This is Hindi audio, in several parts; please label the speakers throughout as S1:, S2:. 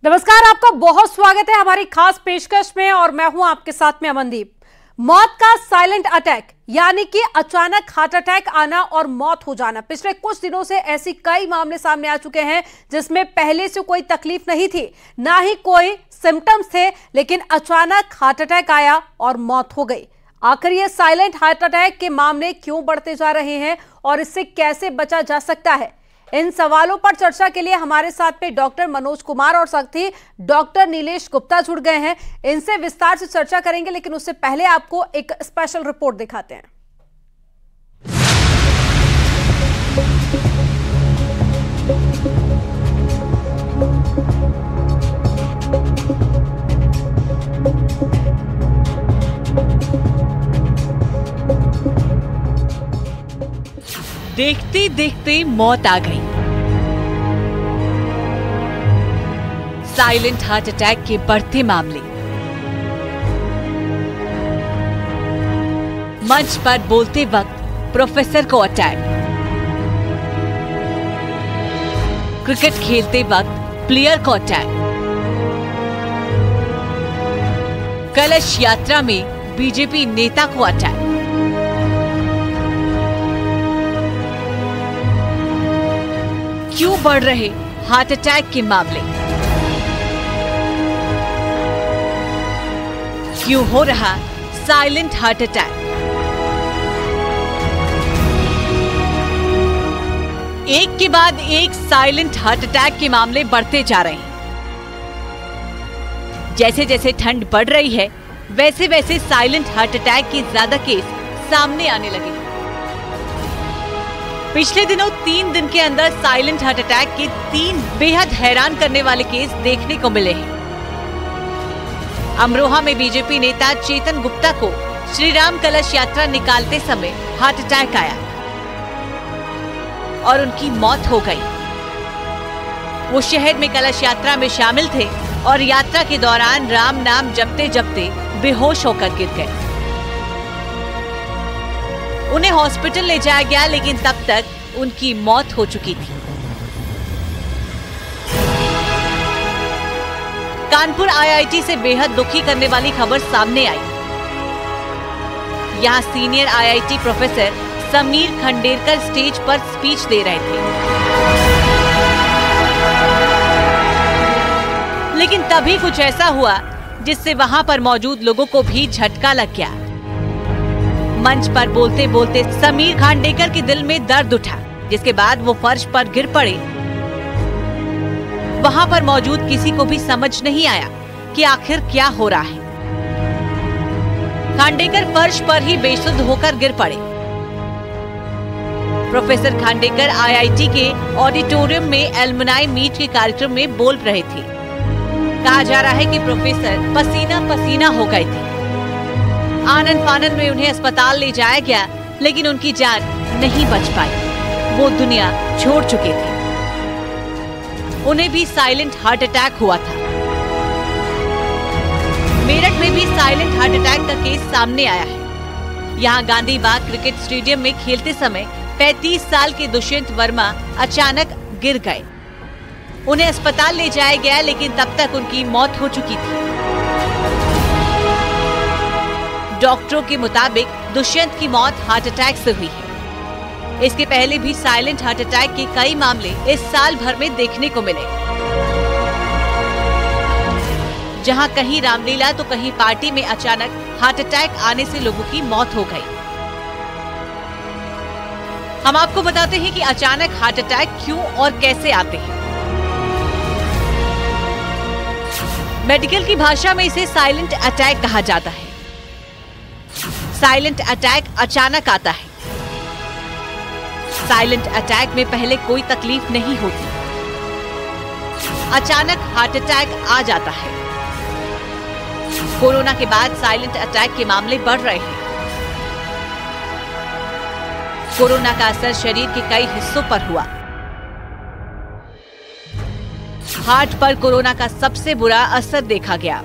S1: नमस्कार, आपका बहुत स्वागत है हमारी खास पेशकश में और मैं हूं आपके साथ में अमनदीप। मौत का साइलेंट अटैक यानी कि अचानक हार्ट अटैक आना और मौत हो जाना। पिछले कुछ दिनों से ऐसी कई मामले सामने आ चुके हैं जिसमें पहले से कोई तकलीफ नहीं थी, ना ही कोई सिम्टम्स थे, लेकिन अचानक हार्ट अटैक आया और मौत हो गई। आखिर ये साइलेंट हार्ट अटैक के मामले क्यों बढ़ते जा रहे हैं और इससे कैसे बचा जा सकता है, इन सवालों पर चर्चा के लिए हमारे साथ में डॉक्टर मनोज कुमार और साथ ही डॉक्टर नीलेश गुप्ता जुड़ गए हैं। इनसे विस्तार से चर्चा करेंगे, लेकिन उससे पहले आपको एक स्पेशल रिपोर्ट दिखाते हैं।
S2: देखते देखते मौत आ गई। साइलेंट हार्ट अटैक के बढ़ते मामले। मंच पर बोलते वक्त प्रोफेसर को अटैक। क्रिकेट खेलते वक्त प्लेयर को अटैक। कलश यात्रा में बीजेपी नेता को अटैक। क्यों बढ़ रहे हार्ट अटैक के मामले? क्यों हो रहा साइलेंट हार्ट अटैक? एक के बाद एक साइलेंट हार्ट अटैक के मामले बढ़ते जा रहे हैं। जैसे जैसे ठंड बढ़ रही है, वैसे वैसे साइलेंट हार्ट अटैक के ज्यादा केस सामने आने लगे हैं। पिछले दिनों 3 दिन के अंदर साइलेंट हार्ट अटैक के 3 बेहद हैरान करने वाले केस देखने को मिले हैं। अमरोहा में बीजेपी नेता चेतन गुप्ता को श्री राम कलश यात्रा निकालते समय हार्ट अटैक आया और उनकी मौत हो गई। वो शहर में कलश यात्रा में शामिल थे और यात्रा के दौरान राम नाम जपते जपते बेहोश होकर गिर गए। उन्हें हॉस्पिटल ले जाया गया, लेकिन तब तक उनकी मौत हो चुकी थी। कानपुर आईआईटी से बेहद दुखी करने वाली खबर सामने आई। यहां senior IIT professor Sameer Khanderkar stage पर स्पीच दे रहे थे, लेकिन तभी कुछ ऐसा हुआ जिससे वहां पर मौजूद लोगों को भी झटका लग गया। मंच पर बोलते बोलते समीर खांडेकर के दिल में दर्द उठा, जिसके बाद वो फर्श पर गिर पड़े। वहां पर मौजूद किसी को भी समझ नहीं आया कि आखिर क्या हो रहा है। खांडेकर फर्श पर ही बेसुध होकर गिर पड़े। प्रोफेसर खांडेकर आईआईटी के ऑडिटोरियम में एल्युमनाई मीट के कार्यक्रम में बोल रहे थे। कहा जा रहा है कि प्रोफेसर पसीना पसीना हो गए थे। आनन फानन में उन्हें अस्पताल ले जाया गया, लेकिन उनकी जान नहीं बच पाई। वो दुनिया छोड़ चुके थे। उन्हें भी साइलेंट हार्ट अटैक हुआ था। मेरठ में भी साइलेंट हार्ट अटैक का केस सामने आया है। यहाँ गांधी बाग क्रिकेट स्टेडियम में खेलते समय 35 साल के दुष्यंत वर्मा अचानक गिर गए। उन्हें अस्पताल ले जाया गया, लेकिन तब तक उनकी मौत हो चुकी थी। डॉक्टरों के मुताबिक दुष्यंत की मौत हार्ट अटैक से हुई है। इसके पहले भी साइलेंट हार्ट अटैक के कई मामले इस साल भर में देखने को मिले, जहां कहीं रामलीला तो कहीं पार्टी में अचानक हार्ट अटैक आने से लोगों की मौत हो गई। हम आपको बताते हैं कि अचानक हार्ट अटैक क्यों और कैसे आते हैं। मेडिकल की भाषा में इसे साइलेंट अटैक कहा जाता है। साइलेंट अटैक अचानक आता है। साइलेंट अटैक में पहले कोई तकलीफ नहीं होती, अचानक हार्ट अटैक आ जाता है। कोरोना के बाद साइलेंट अटैक के मामले बढ़ रहे हैं। कोरोना का असर शरीर के कई हिस्सों पर हुआ। हार्ट पर कोरोना का सबसे बुरा असर देखा गया।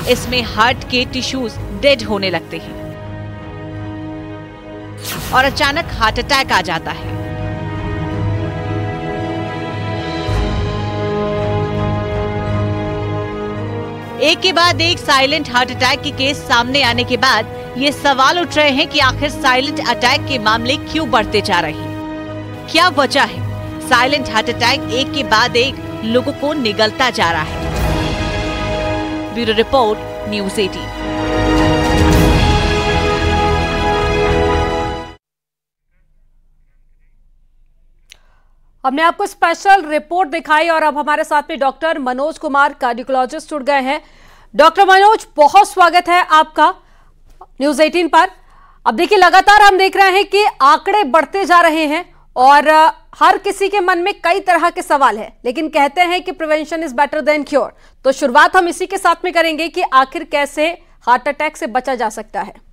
S2: इसमें हार्ट के टिश्यूज डेड होने लगते हैं और अचानक हार्ट अटैक आ जाता है। एक के बाद एक साइलेंट हार्ट अटैक के केस सामने आने के बाद ये सवाल उठ रहे हैं कि आखिर साइलेंट अटैक के मामले क्यों बढ़ते जा रहे हैं? क्या वजह है साइलेंट हार्ट अटैक एक के बाद एक लोगों को निगलता जा रहा है? Bureau report, news 18।
S1: हमने आपको स्पेशल रिपोर्ट दिखाई और अब हमारे साथ में डॉक्टर मनोज कुमार, कार्डियोलॉजिस्ट, जुड़ गए हैं। डॉक्टर मनोज, बहुत स्वागत है आपका न्यूज़ 18 पर। अब देखिए, लगातार हम देख रहे हैं कि आंकड़े बढ़ते जा रहे हैं और हर किसी के मन में कई तरह के सवाल है, लेकिन कहते हैं कि prevention is better than cure. तो शुरुआत हम इसी के साथ में करेंगे कि आखिर कैसे हार्ट अटैक से बचा जा सकता है।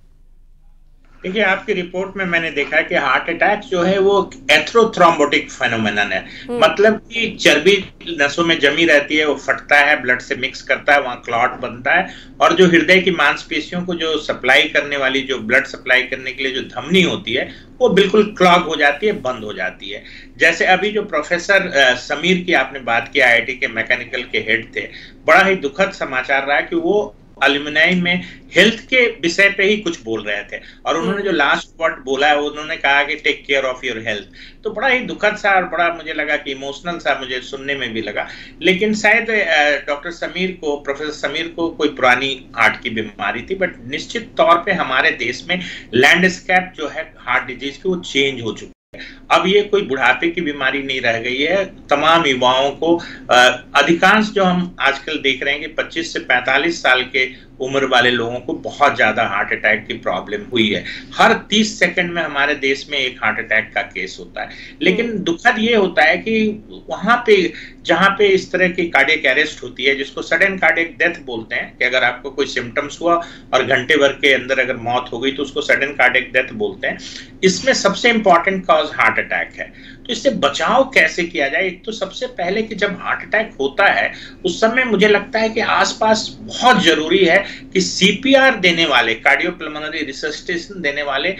S3: देखिए, आपकी रिपोर्ट में मैंने देखा कि हार्ट अटैक जो है वो एथ्रोथ्रोम्बोटिक फेनोमेनन है। मतलब कि चर्बी नसों में जमी रहती है, वो फटता है, ब्लड से मिक्स करता है, वहां क्लॉट बनता है और जो हृदय की मांसपेशियों को जो सप्लाई करने वाली, जो ब्लड सप्लाई करने के लिए जो धमनी होती है, वो बिल्कुल क्लॉग हो जाती है, बंद हो जाती है। जैसे अभी जो प्रोफेसर समीर की आपने बात की, IIT के मैकेनिकल के हेड थे, बड़ा ही दुखद समाचार रहा कि वो एल्युमिनाई में हेल्थ के विषय पे ही कुछ बोल रहे थे और उन्होंने जो लास्ट वर्ड बोला है, उन्होंने कहा कि take care of your health. तो बड़ा ही दुखद सा और बड़ा मुझे लगा कि इमोशनल सा मुझे सुनने में भी लगा। लेकिन शायद डॉक्टर समीर को, प्रोफेसर समीर को कोई पुरानी हार्ट की बीमारी थी, बट निश्चित तौर पे हमारे देश में लैंडस्केप जो है हार्ट डिजीज की, वो चेंज हो चुकी है। अब ये कोई बुढ़ापे की बीमारी नहीं रह गई है। तमाम युवाओं को, अधिकांश जो हम आजकल देख रहे हैं कि 25 से 45 साल के उम्र वाले लोगों को बहुत ज्यादा हार्ट अटैक की प्रॉब्लम हुई है। हर 30 सेकंड में हमारे देश में एक हार्ट अटैक का केस होता है। लेकिन दुखद ये होता है कि वहां पे जहां पे इस तरह की कार्डियक अरेस्ट होती है, जिसको सडन कार्डियक डेथ बोलते हैं, कि अगर आपको कोई सिम्टम्स हुआ और घंटे भर के अंदर अगर मौत हो गई तो उसको सडन कार्डियक डेथ बोलते हैं। इसमें सबसे इंपॉर्टेंट कॉज हार्ट अटैक है। तो इससे बचाव कैसे किया जाए? एक तो सबसे पहले कि जब हार्ट अटैक होता है उस समय मुझे लगता है कि आसपास बहुत जरूरी है कि CPR देने वाले, कार्डियोपल्मोनरी रिससिटेशन देने वाले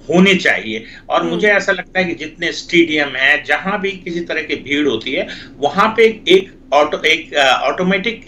S3: होने चाहिए। और मुझे ऐसा लगता है कि जितने स्टेडियम है, जहां भी किसी तरह की भीड़ होती है, वहां पे एक ऑटोमेटिक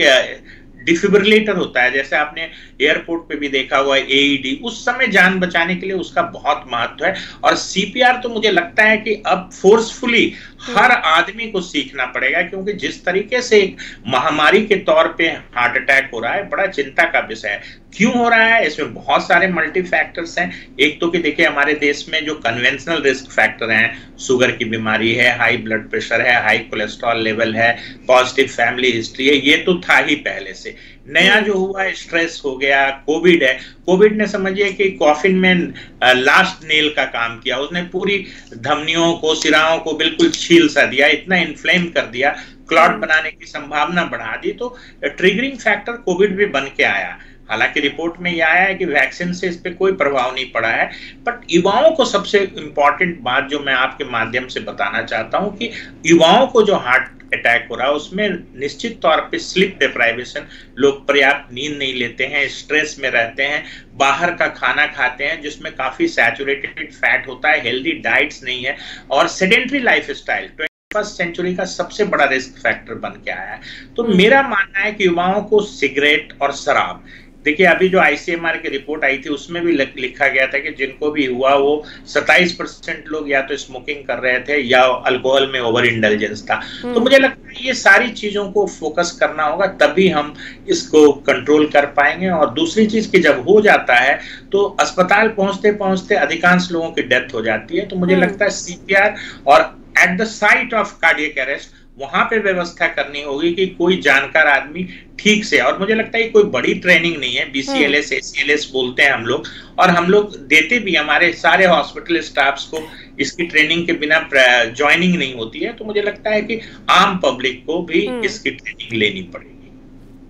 S3: डिफिब्रिलेटर होता है। जैसे आपने एयरपोर्ट पे भी देखा हुआ है, AED, उस समय जान बचाने के लिए उसका बहुत महत्व है। और CPR तो मुझे लगता है कि अब फोर्सफुली हर आदमी को सीखना पड़ेगा, क्योंकि जिस तरीके से एक महामारी के तौर पे हार्ट अटैक हो रहा है, बड़ा चिंता का विषय है। क्यों हो रहा है? इसमें बहुत सारे मल्टी फैक्टर्स हैं। एक तो कि देखिए, हमारे देश में जो कन्वेंशनल रिस्क फैक्टर हैं, शुगर की बीमारी है, हाई ब्लड प्रेशर है, हाई कोलेस्ट्रॉल लेवल है, पॉजिटिव फैमिली हिस्ट्री है, ये तो था ही पहले से। नया जो हुआ है, स्ट्रेस हो गया, कोविड है। कोविड ने समझिए कि कॉफिन में लास्ट नेल का काम किया। उसने पूरी धमनियों को, सिराओं को बिल्कुल छील सा दिया, इतना इन्फ्लेम कर दिया, क्लॉट बनाने की संभावना बढ़ा दी। तो ट्रिगरिंग फैक्टर कोविड भी बन के आया। हालांकि रिपोर्ट में यह आया है कि वैक्सीन से इस पे कोई प्रभाव नहीं पड़ा है, बट युवाओं को सबसे इंपॉर्टेंट बात जो मैं आपके माध्यम से बताना चाहता हूं कि युवाओं को जो हार्ट अटैक हो रहा है उसमें निश्चित तौर पे स्लीप डिप्राइवेशन, लोग पर्याप्त नींद नहीं लेते हैं, स्ट्रेस में रहते हैं, बाहर का खाना खाते हैं जिसमें काफी सैचुरेटेड फैट होता है, हेल्दी डाइट्स नहीं है, और सेडेंटरी लाइफस्टाइल 21st सेंचुरी का सबसे बड़ा रिस्क फैक्टर बन के आया है। तो मेरा मानना है कि युवाओं को सिगरेट और शराब, देखिए अभी जो ICMR की रिपोर्ट आई थी उसमें भी लिखा गया था कि जिनको भी हुआ वो 27% लोग या तो स्मोकिंग कर रहे थे या अल्कोहल में ओवर इंडल्जेंस था। तो मुझे लगता है ये सारी चीजों को फोकस करना होगा, तभी हम इसको कंट्रोल कर पाएंगे। और दूसरी चीज कि जब हो जाता है तो अस्पताल पहुंचते पहुंचते अधिकांश लोगों की डेथ हो जाती है। तो मुझे लगता है CPR और at the site of cardiac arrest वहां पे व्यवस्था करनी होगी कि कोई जानकार आदमी ठीक से, और मुझे लगता है कोई बड़ी ट्रेनिंग नहीं है, BCLS ACLS बोलते हैं हम लोग, और हम लोग देते भी, हमारे सारे हॉस्पिटल स्टाफ्स को इसकी ट्रेनिंग के बिना ज्वाइनिंग नहीं होती है। तो मुझे लगता है कि आम पब्लिक को भी इसकी ट्रेनिंग लेनी पड़ेगी।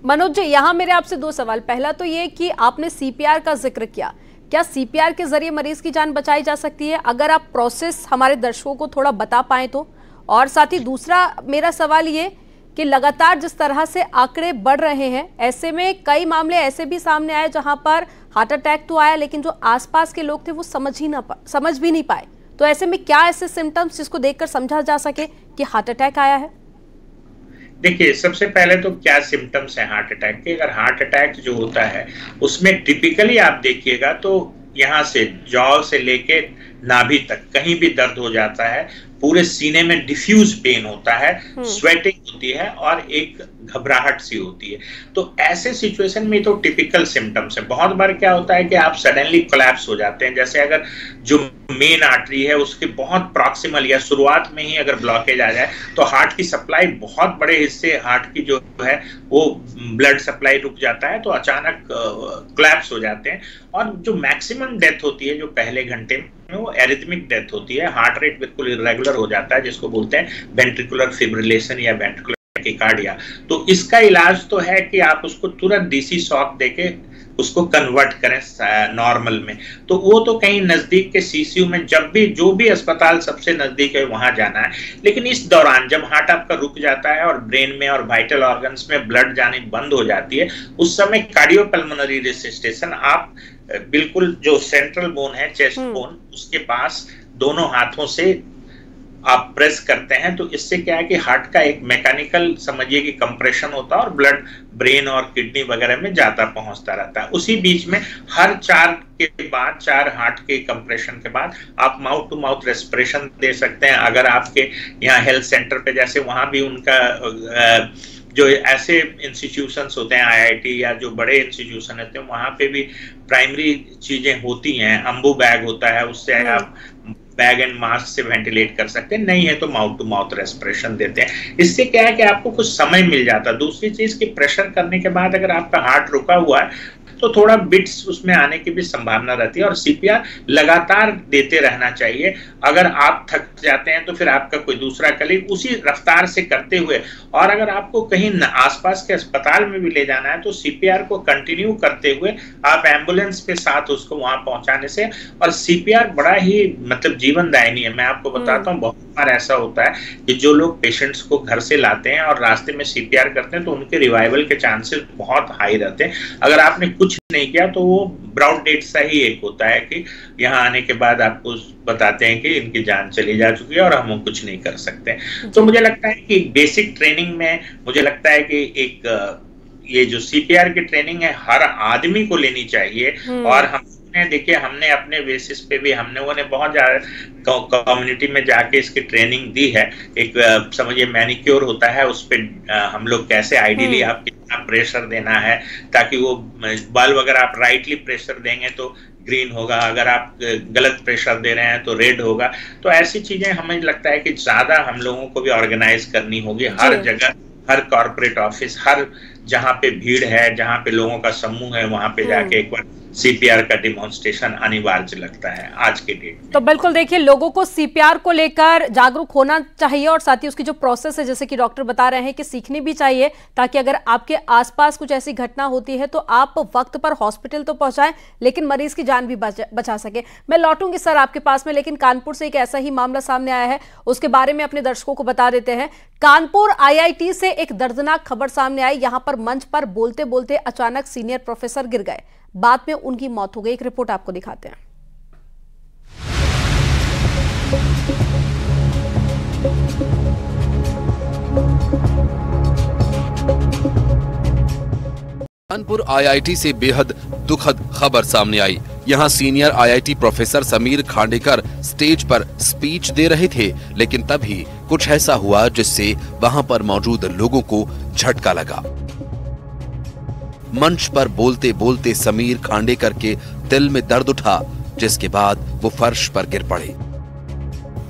S1: मनोज जी, यहाँ मेरे आपसे दो सवाल। पहला तो ये कि आपने CPR का जिक्र किया, क्या CPR के जरिए मरीज की जान बचाई जा सकती है? अगर आप प्रोसेस हमारे दर्शकों को थोड़ा बता पाएं तो। और साथ ही दूसरा मेरा सवाल ये कि लगातार जिस तरह से आंकड़े बढ़ रहे हैं, ऐसे में कई मामले ऐसे भी सामने आए जहां पर हार्ट अटैक तो आया, लेकिन जो आसपास के लोग थे वो समझ भी नहीं पाए। तो ऐसे में क्या ऐसे सिम्टम्स जिसको देखकर समझा जा सके कि हार्ट अटैक आया है?
S3: देखिए, सबसे पहले तो क्या सिम्टम्स हैं हार्ट अटैक के। अगर हार्ट अटैक जो होता है उसमें टिपिकली आप देखिएगा तो यहाँ से जॉ से लेके नाभि तक कहीं भी दर्द हो जाता है, पूरे सीने में डिफ्यूज पेन होता है, स्वेटिंग होती है और एक घबराहट सी होती है। तो ऐसे सिचुएशन में तो टिपिकल सिम्टम्स है। बहुत बार क्या होता है कि आप सडनली कोलैप्स हो जाते हैं, जैसे अगर जो मेन आर्टरी है उसके बहुत प्रॉक्सिमल या शुरुआत में ही अगर ब्लॉकेज आ जाए तो हार्ट की सप्लाई, बहुत बड़े हिस्से हार्ट की जो है वो ब्लड सप्लाई रुक जाता है, तो अचानक कोलैप्स हो जाते हैं। और जो मैक्सिमम डेथ होती है जो पहले घंटे में, वो एरिथमिक डेथ होती है। हार्ट रेट बिल्कुल इरेगुलर हो जाता है, जिसको बोलते हैं वेंट्रिकुलर फिब्रिलेशन या वेंट्रिकुलर टैकिकार्डिया। तो इसका इलाज तो है कि आप उसको तुरंत डीसी शॉक देके उसको कन्वर्ट करें नॉर्मल में। तो वो तो कहीं नजदीक के सीसीयू में, जब भी जो भी अस्पताल सबसे नजदीक है वहां जाना है। लेकिन इस दौरान जब हार्ट आपका रुक जाता है और ब्रेन में और वाइटल ऑर्गन्स में ब्लड जाने बंद हो जाती है, उस समय कार्डियोपल्मोनरी रिससिटेशन आप बिल्कुल जो सेंट्रल बोन है, चेस्ट बोन, उसके पास दोनों हाथों से आप प्रेस करते हैं। तो इससे क्या है कि हार्ट का एक मैकेनिकल समझिए कि कंप्रेशन होता है और ब्लड ब्रेन और किडनी वगैरह में जाता पहुंचता रहता है। उसी बीच में हर 4 हार्ट के कंप्रेशन के बाद आप माउथ टू माउथ रेस्पिरेशन दे सकते हैं। अगर आपके यहाँ हेल्थ सेंटर पे जैसे वहां भी उनका जो ऐसे इंस्टीट्यूशंस होते हैं आईआईटी या जो बड़े इंस्टीट्यूशन होते हैं, वहां पे भी प्राइमरी चीजें होती हैं। अम्बू बैग होता है, उससे आप बैग एंड मास्क से वेंटिलेट कर सकते हैं, नहीं है तो माउथ टू माउथ रेस्पिरेशन देते हैं। इससे क्या है कि आपको कुछ समय मिल जाता है। दूसरी चीज कि प्रेशर करने के बाद अगर आपका हार्ट रुका हुआ है तो थोड़ा बिट्स उसमें आने की भी संभावना रहती है, और सीपीआर लगातार देते रहना चाहिए। अगर आप थक जाते हैं तो फिर आपका कोई दूसरा कलीग उसी रफ्तार से करते हुए, और अगर आपको कहीं आसपास के अस्पताल में भी ले जाना है तो सीपीआर को कंटिन्यू करते हुए आप एम्बुलेंस के साथ उसको वहां पहुंचाने से। और सीपीआर बड़ा ही मतलब जीवनदायिनी है। मैं आपको बताता हूँ, बहुत बार ऐसा होता है कि जो लोग पेशेंट्स को घर से लाते हैं और रास्ते में सीपीआर करते हैं तो उनके रिवाइवल के चांसेस बहुत हाई रहते हैं। अगर आपने कुछ नहीं किया तो वो ब्राउन डेट सा ही एक होता है कि यहाँ आने के बाद आपको बताते हैं कि इनकी जान चली जा चुकी है और हम कुछ नहीं कर सकते। तो मुझे लगता है कि बेसिक ट्रेनिंग में मुझे लगता है कि एक ये जो सीपीआर की ट्रेनिंग है हर आदमी को लेनी चाहिए। और हमने देखिए, हमने अपने बेसिस पे भी हमने बहुत ज्यादा कम्युनिटी में जाके इसकी ट्रेनिंग दी है। एक समझिए मैनिक्योर होता है, उस पे हम लोग कैसे आइडियली आप कितना प्रेशर देना है ताकि वो बल्ब अगर आप राइटली प्रेशर देंगे तो ग्रीन होगा, अगर आप गलत प्रेशर दे रहे हैं तो रेड होगा। तो ऐसी चीजें हमें लगता है कि ज्यादा हम लोगों को भी ऑर्गेनाइज करनी होगी। हर जगह, हर कॉर्पोरेट ऑफिस, हर जहां पे भीड़ है, जहां पे लोगों का समूह है, वहां पे जाके एक बार सीपीआर का डिमॉन्स्ट्रेशन अनिवार्य लगता है आज के डेट में।
S1: तो बिल्कुल देखिए, लोगों को सीपीआर को लेकर जागरूक होना चाहिए और साथ ही उसकी जो प्रोसेस है, जैसे कि डॉक्टर बता रहे हैं कि सीखनी भी चाहिए, ताकि अगर आपके आसपास कुछ ऐसी घटना होती है तो आप वक्त पर हॉस्पिटल तो पहुंचाएं, लेकिन मरीज की जान भी बचा सके। मैं लौटूंगी सर आपके पास में, लेकिन कानपुर से एक ऐसा ही मामला सामने आया है, उसके बारे में अपने दर्शकों को बता देते हैं। कानपुर आईआईटी से एक दर्दनाक खबर सामने आई। यहां पर मंच पर बोलते बोलते अचानक सीनियर प्रोफेसर गिर गए, बाद में उनकी मौत हो गई। एक रिपोर्ट आपको दिखाते हैं।
S4: कानपुर आईआईटी से बेहद दुखद खबर सामने आई। यहां senior IIT professor Sameer Khandekar stage पर स्पीच दे रहे थे, लेकिन तभी कुछ ऐसा हुआ जिससे वहां पर मौजूद लोगों को झटका लगा। मंच पर बोलते बोलते समीर खांडेकर के दिल में दर्द उठा, जिसके बाद वो फर्श पर गिर पड़े।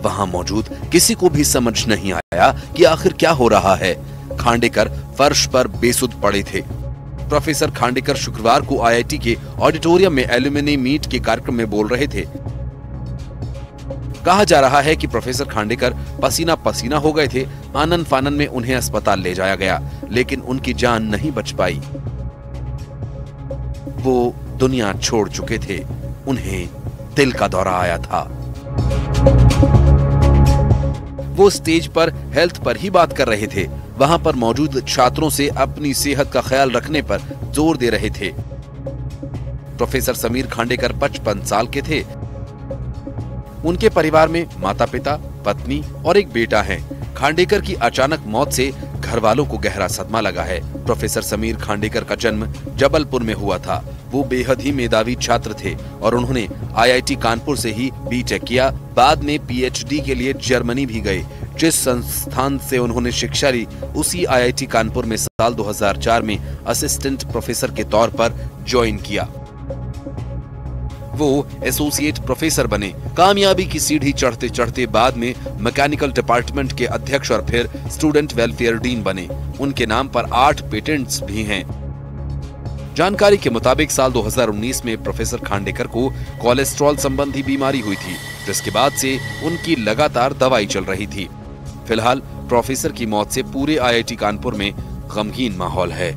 S4: वहां मौजूद किसी को भी समझ नहीं आया कि आखिर क्या हो रहा है। खांडेकर फर्श पर बेसुध पड़े थे। प्रोफेसर खांडेकर शुक्रवार को आईआईटी के ऑडिटोरियम में एल्यूमिनी मीट के कार्यक्रम में बोल रहे थे। कहा जा रहा है कि प्रोफेसर खांडेकर पसीना पसीना हो गए थे। आनन फानन में उन्हें अस्पताल ले जाया गया, लेकिन उनकी जान नहीं बच पाई। वो दुनिया छोड़ चुके थे। उन्हें दिल का दौरा आया था। वो स्टेज पर हेल्थ पर ही बात कर रहे थे। वहां पर मौजूद छात्रों से अपनी सेहत का ख्याल रखने पर जोर दे रहे थे। प्रोफेसर समीर खांडेकर 55 साल के थे। उनके परिवार में माता पिता, पत्नी और एक बेटा है। खांडेकर की अचानक मौत से घर वालों को गहरा सदमा लगा है। प्रोफेसर समीर खांडेकर का जन्म जबलपुर में हुआ था। वो बेहद ही मेधावी छात्र थे और उन्होंने आईआईटी कानपुर से ही बीटेक किया। बाद में पीएचडी के लिए जर्मनी भी गए। जिस संस्थान से उन्होंने शिक्षा ली, उसी आईआईटी कानपुर में साल 2004 में असिस्टेंट प्रोफेसर के तौर पर ज्वाइन किया। वो एसोसिएट प्रोफेसर बने। कामयाबी की सीढ़ी चढ़ते चढ़ते बाद में मैकेनिकल डिपार्टमेंट के अध्यक्ष और फिर स्टूडेंट वेलफेयर डीन बने। उनके नाम पर 8 पेटेंट्स भी हैं। जानकारी के मुताबिक साल 2019 में प्रोफेसर खांडेकर को कोलेस्ट्रॉल संबंधी बीमारी हुई थी, जिसके बाद से उनकी लगातार दवाई चल रही थी। फिलहाल प्रोफेसर की मौत से पूरे आईआईटी कानपुर में गमगीन माहौल है।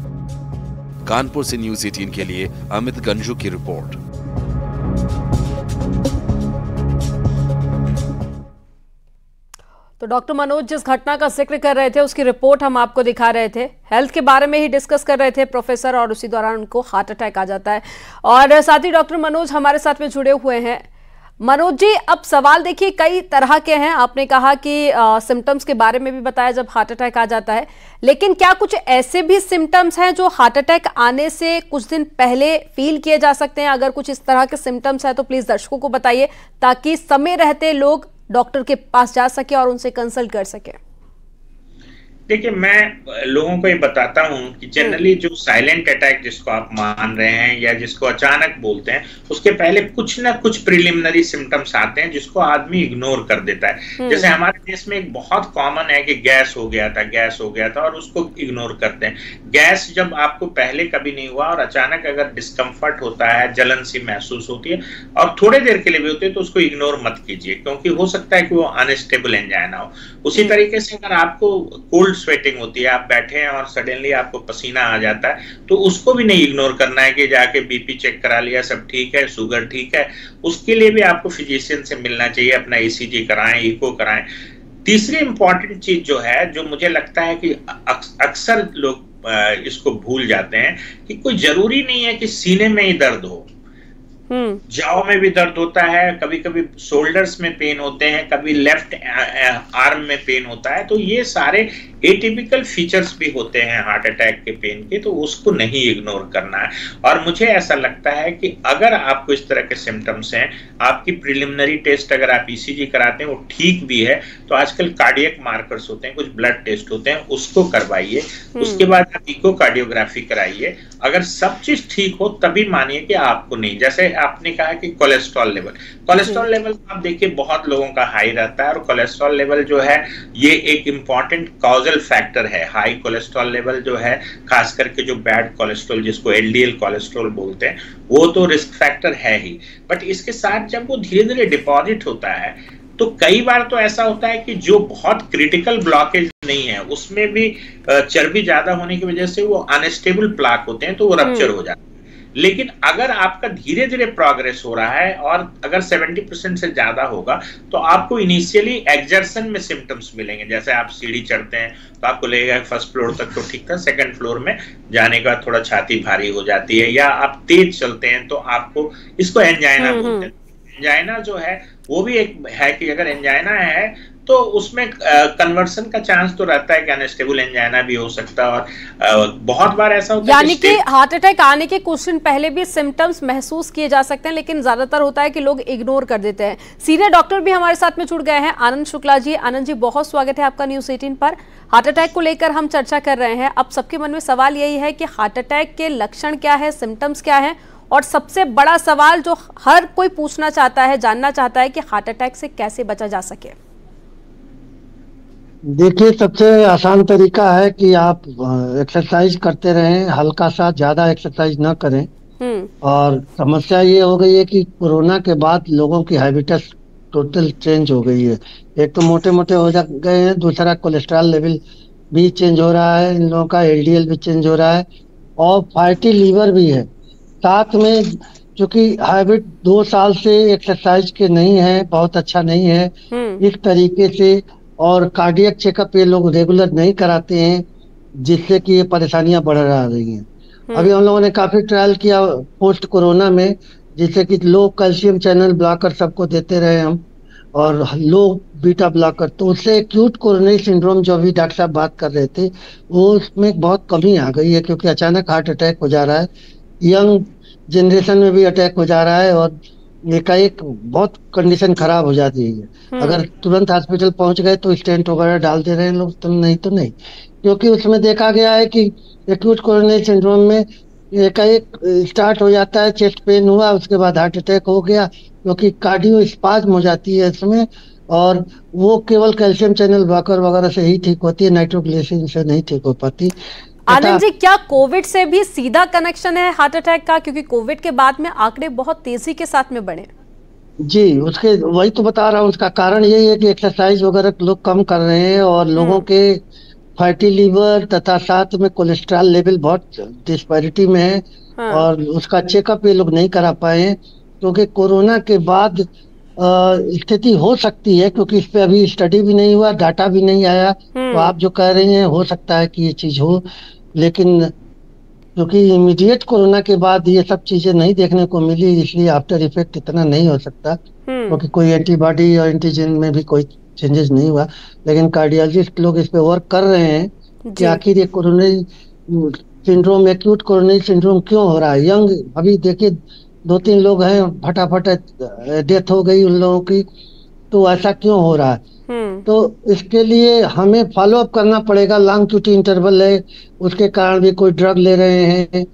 S4: कानपुर से न्यूज़ 18 के लिए अमित गंजू की रिपोर्ट।
S1: तो डॉक्टर मनोज जिस घटना का जिक्र कर रहे थे उसकी रिपोर्ट हम आपको दिखा रहे थे। हेल्थ के बारे में ही डिस्कस कर रहे थे प्रोफेसर और उसी दौरान उनको हार्ट अटैक आ जाता है। और साथ ही डॉक्टर मनोज हमारे साथ में जुड़े हुए हैं। मनोज जी, अब सवाल देखिए कई तरह के हैं। आपने कहा कि सिम्टम्स के बारे में भी बताया जब हार्ट अटैक आ जाता है, लेकिन क्या कुछ ऐसे भी सिम्टम्स हैं जो हार्ट अटैक आने से कुछ दिन पहले फील किए जा सकते हैं? अगर कुछ इस तरह के सिम्टम्स हैं तो प्लीज दर्शकों को बताइए, ताकि समय रहते लोग डॉक्टर के पास जा सके और उनसे कंसल्ट कर सके।
S3: देखिए, मैं लोगों को ये बताता हूं कि जनरली जो साइलेंट अटैक जिसको आप मान रहे हैं या जिसको अचानक बोलते हैं, उसके पहले कुछ ना कुछ प्रिलिमिनरी सिम्टम्स आते हैं जिसको आदमी इग्नोर कर देता है। जैसे हमारे देश में एक बहुत कॉमन है कि गैस हो गया था और उसको इग्नोर करते हैं। गैस जब आपको पहले कभी नहीं हुआ और अचानक अगर डिस्कम्फर्ट होता है, जलन सी महसूस होती है और थोड़े देर के लिए भी होती है, तो उसको इग्नोर मत कीजिए, क्योंकि हो सकता है कि वो अनस्टेबल एंजाइना हो। उसी तरीके से अगर आपको कोल्ड स्वेटिंग होती है, आप बैठे हैं और सडनली आपको पसीना आ जाता है, तो उसको भी नहीं इग्नोर करना है कि जाके बीपी चेक करा लिया, सब ठीक है, शुगर ठीक है। उसके लिए भी आपको फिजिशियन से मिलना चाहिए, अपना ईसीजी कराएं, इको कराएं। तीसरी इंपॉर्टेंट चीज जो है, जो मुझे लगता है कि अक्सर लोग इसको भूल जाते हैं, कि कोई जरूरी नहीं है कि सीने में ही दर्द हो। जाओ में भी दर्द होता है, कभी कभी शोल्डर्स में पेन होते हैं, कभी लेफ्ट आर्म में पेन होता है। तो ये सारे एटिपिकल फीचर्स भी होते हैं हार्ट अटैक के पेन के, तो उसको नहीं इग्नोर करना है। और मुझे ऐसा लगता है कि अगर आपको इस तरह के सिम्टम्स हैं, आपकी प्रिलिमिनरी टेस्ट अगर आप ईसीजी कराते हैं वो ठीक भी है, तो आजकल कार्डियक मार्कर्स होते हैं, कुछ ब्लड टेस्ट होते हैं, उसको करवाइए। उसके बाद आप इकोकार्डियोग्राफी कराइए। अगर सब चीज ठीक हो तभी मानिए कि आपको नहीं। जैसे आपने कहा कि कोलेस्ट्रॉल लेवल आप देखिए बहुत लोगों का हाई रहता है, और कोलेस्ट्रॉल लेवल जो है ये एक इंपॉर्टेंट कॉजल फैक्टर है। हाई कोलेस्ट्रॉल लेवल जो है, खास करके जो बैड कोलेस्ट्रॉल जिसको एलडीएल कोलेस्ट्रॉल बोलते हैं, वो तो रिस्क फैक्टर है ही। बट इसके साथ जब वो धीरे धीरे डिपॉजिट होता है, तो कई बार तो ऐसा होता है कि जो बहुत क्रिटिकल ब्लॉकेज नहीं है, उसमें भी चर्बी ज्यादा होने की वजह से वो अनस्टेबल प्लाक होते हैं, तो वो रप्चर हो जाता है। लेकिन अगर आपका धीरे धीरे प्रोग्रेस हो रहा है और अगर 70% से ज्यादा होगा, तो आपको इनिशियली एक्सर्शन में सिम्टम्स मिलेंगे। जैसे आप सीढ़ी चढ़ते हैं तो आपको लगेगा फर्स्ट फ्लोर तक तो ठीक था, सेकंड फ्लोर में जाने के बाद थोड़ा छाती भारी हो जाती है, या आप तेज चलते हैं तो आपको, इसको एंजाइना बोलते हैं। एंजाइना जो है वो भी एक है कि अगर एंजाइना है तो उसमें कन्वर्सन का चांस तो रहता है कि अनस्टेबल एंजाइना भी हो सकता है। और बहुत बार ऐसा होता है,
S1: यानी कि हार्ट अटैक आने के कुछ दिन पहले भी सिम्टम्स महसूस किए जा सकते हैं, लेकिन ज्यादातर होता है कि लोग इग्नोर कर देते हैं। सीनियर डॉक्टर भी हमारे साथ में जुड़ गए हैं, आनंद शुक्ला जी। आनंद जी, बहुत स्वागत है आपका न्यूज़ 18 पर। हार्ट अटैक को लेकर हम चर्चा कर रहे हैं। अब सबके मन में सवाल यही है कि हार्ट अटैक के लक्षण क्या है, सिम्टम्स क्या है, और सबसे बड़ा सवाल जो हर कोई पूछना चाहता है, जानना चाहता है कि हार्ट अटैक से कैसे बचा जा सके।
S5: देखिए, सबसे आसान तरीका है कि आप एक्सरसाइज करते रहें, हल्का सा, ज्यादा एक्सरसाइज ना करें। और समस्या ये हो गई है कि कोरोना के बाद लोगों की हैबिट्स टोटल चेंज हो गई है। एक तो मोटे मोटे हो गए हैं, दूसरा कोलेस्ट्रॉल लेवल भी चेंज हो रहा है, इन लोगों का एलडीएल भी चेंज हो रहा है, और फैटी लीवर भी है साथ में। क्योंकि हैबिट 2 साल से एक्सरसाइज के नहीं है, बहुत अच्छा नहीं है इस तरीके से, और कार्डियक चेकअप ये लोग रेगुलर नहीं कराते हैं, जिससे कि ये परेशानियां बढ़ रही हैं। अभी हम लोगों ने काफी ट्रायल किया पोस्ट कोरोना में, जिससे कि लो कैल्शियम चैनल ब्लॉकर सबको देते रहे हम, और लो बीटा ब्लॉकर, तो उससे एक्यूट कोरोनरी सिंड्रोम जो अभी डॉक्टर साहब बात कर रहे थे वो उसमें बहुत कमी आ गई है, क्योंकि अचानक हार्ट अटैक हो जा रहा है, यंग जनरेशन में भी अटैक हो जा रहा है और एकाएक बहुत कंडीशन खराब हो जाती है। अगर तुरंत हॉस्पिटल पहुंच गए तो स्टेंट वगैरह डाल दे रहे हैं लोग, तो नहीं, क्योंकि उसमें देखा गया है कि एक्यूट कोरोनरी सिंड्रोम में एकाएक स्टार्ट हो जाता है, चेस्ट पेन हुआ, उसके बाद हार्ट अटैक हो गया, क्योंकि कार्डियो स्पाज्म हो जाती है इसमें, और वो केवल कैल्शियम चैनल ब्लॉकर वगैरह से ही ठीक होती है, नाइट्रोग्लिसरीन से नहीं ठीक हो पाती।
S1: आनंद जी, क्या कोविड से भी सीधा कनेक्शन है हार्ट अटैक का, क्योंकि कोविड के बाद में आंकड़े बहुत तेजी के साथ में बढ़े?
S5: जी, उसके वही तो बता रहा हूँ, उसका कारण यही है कि एक्सरसाइज वगैरह लोग कम कर रहे हैं और लोगों के फैटी लीवर तथा साथ में कोलेस्ट्रॉल लेवल बहुत डिस्पैरिटी में है। और उसका चेकअप ये लोग नहीं करा पाए हैं, क्योंकि कोरोना के बाद स्थिति हो सकती है, क्योंकि इस पे अभी स्टडी भी नहीं हुआ, डाटा भी नहीं आया, तो आप जो कह रही हैं हो सकता है कि ये चीज हो, लेकिन क्योंकि इमीडिएट कोरोना के बाद ये सब चीजें नहीं देखने को मिली, इसलिए आफ्टर इफेक्ट इतना नहीं हो सकता, क्योंकि कोई एंटीबॉडी और एंटीजन में भी कोई चेंजेस नहीं हुआ। लेकिन कार्डियोलॉजिस्ट लोग इस पे वर्क कर रहे हैं कि आखिर ये coronary syndrome, acute coronary syndrome क्यों हो रहा है। यंग अभी देखिए 2-3 लोग हैं, फटाफट डेथ हो गई उन लोगों की, तो ऐसा क्यों हो रहा है? तो इसके लिए हमें फॉलो अप करना पड़ेगा। लॉन्ग क्यूटी इंटरवल है, उसके कारण भी कोई ड्रग ले रहे हैं,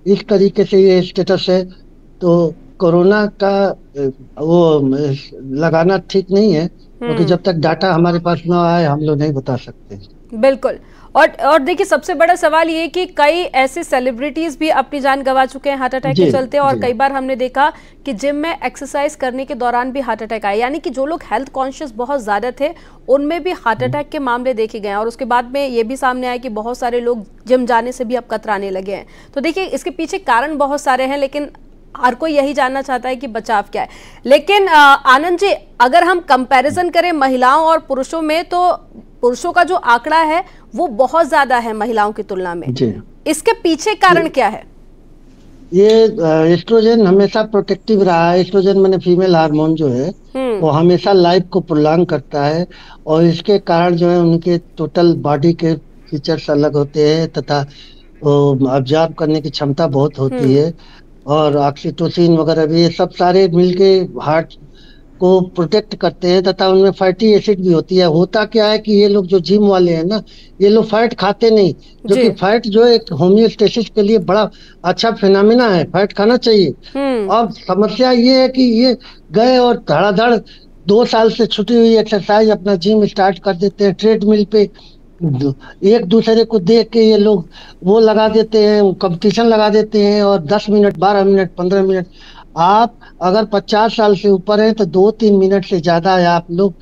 S5: इस तरीके से ये स्टेटस है। तो कोरोना का वो लगाना ठीक नहीं है, क्योंकि जब तक डाटा हमारे पास ना आए हम लोग नहीं बता सकते।
S1: बिल्कुल। और देखिए, सबसे बड़ा सवाल ये कि कई ऐसे सेलिब्रिटीज भी अपनी जान गंवा चुके हैं हार्ट अटैक के चलते, और कई बार हमने देखा कि जिम में एक्सरसाइज करने के दौरान भी हार्ट अटैक आए, यानी कि जो लोग हेल्थ कॉन्शियस बहुत ज्यादा थे उनमें भी हार्ट अटैक के मामले देखे गए हैं। और उसके बाद में ये भी सामने आया कि बहुत सारे लोग जिम जाने से भी अब कतराने लगे हैं। तो देखिए, इसके पीछे कारण बहुत सारे हैं, लेकिन हर कोई यही जानना चाहता है कि बचाव क्या है। लेकिन आनंद जी, अगर हम कंपैरिजन करें महिलाओं और पुरुषों में, तो पुरुषों का जो आंकड़ा है वो बहुत ज्यादा है महिलाओं की तुलना में। इसके पीछे कारण क्या है?
S5: ये एस्ट्रोजन हमेशा प्रोटेक्टिव रहा है। एस्ट्रोजन माने फीमेल हार्मोन जो है वो हमेशा लाइफ को प्रोलॉन्ग करता है, और इसके कारण जो है उनके टोटल बॉडी के फीचर्स अलग होते हैं, तथा ऑब्जर्व करने की क्षमता बहुत होती है, और ऑक्सीटोसिन वगैरह भी, ये सब सारे मिलके हार्ट को प्रोटेक्ट करते हैं, तथा उनमें फैटी एसिड भी होती है। होता क्या है कि ये लोग जो जिम वाले हैं ना, ये लोग फैट खाते नहीं, जो कि फैट जो एक होमियोस्टेसिस के लिए बड़ा अच्छा फिनोमिना है, फैट खाना चाहिए। और समस्या ये है कि ये गए और धड़ाधड़ 2 साल से छुटी हुई एक्सरसाइज अपना जिम स्टार्ट कर देते हैं, ट्रेडमिल पे एक दूसरे को देख के ये लोग वो लगा देते हैं, कंपटीशन लगा देते हैं, और 10 मिनट 12 मिनट 15 मिनट, आप अगर 50 साल से ऊपर हैं तो 2-3 मिनट से ज्यादा है आप लोग।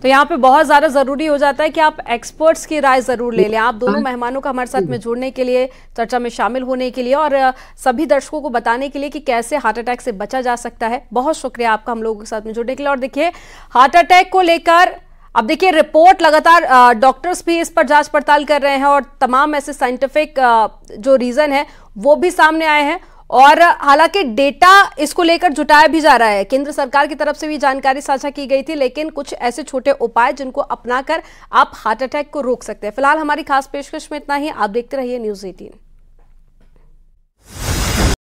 S1: तो यहाँ पे बहुत ज्यादा जरूरी हो जाता है कि आप एक्सपर्ट्स की राय जरूर ले लें। आप दोनों मेहमानों का हमारे साथ में जुड़ने के लिए, चर्चा में शामिल होने के लिए, और सभी दर्शकों को बताने के लिए कि कैसे हार्ट अटैक से बचा जा सकता है। बहुत शुक्रिया आपका हम लोगों के साथ में जुड़ने के लिए। और देखिए, हार्ट अटैक को लेकर अब देखिए रिपोर्ट लगातार डॉक्टर्स भी इस पर जांच पड़ताल कर रहे हैं, और तमाम ऐसे साइंटिफिक जो रीजन है वो भी सामने आए हैं, और हालांकि डेटा इसको लेकर जुटाया भी जा रहा है। केंद्र सरकार की तरफ से भी जानकारी साझा की गई थी, लेकिन कुछ ऐसे छोटे उपाय जिनको अपनाकर आप हार्ट अटैक को रोक सकते हैं। फिलहाल हमारी खास पेशकश में इतना ही। आप देखते रहिए न्यूज़ 18।